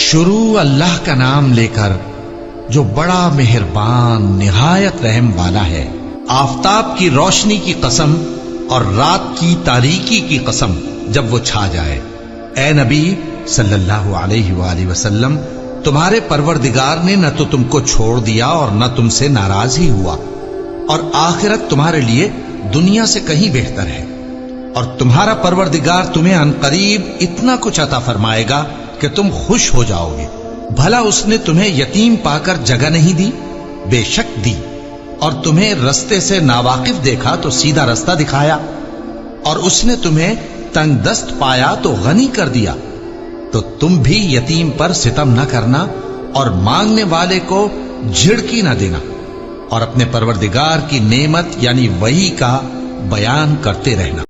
شروع اللہ کا نام لے کر جو بڑا مہربان نہایت رحم والا ہے۔ آفتاب کی روشنی کی قسم اور رات کی تاریکی کی قسم جب وہ چھا جائے۔ اے نبی صلی اللہ علیہ وآلہ وسلم، تمہارے پروردگار نے نہ تو تم کو چھوڑ دیا اور نہ تم سے ناراض ہی ہوا، اور آخرت تمہارے لیے دنیا سے کہیں بہتر ہے، اور تمہارا پروردگار تمہیں عنقریب اتنا کچھ عطا فرمائے گا کہ تم خوش ہو جاؤ گے۔ بھلا اس نے تمہیں یتیم پا کر جگہ نہیں دی؟ بے شک دی، اور تمہیں رستے سے ناواقف دیکھا تو سیدھا رستہ دکھایا، اور اس نے تمہیں تنگ دست پایا تو غنی کر دیا۔ تو تم بھی یتیم پر ستم نہ کرنا اور مانگنے والے کو جھڑکی نہ دینا، اور اپنے پروردگار کی نعمت یعنی وحی کا بیان کرتے رہنا۔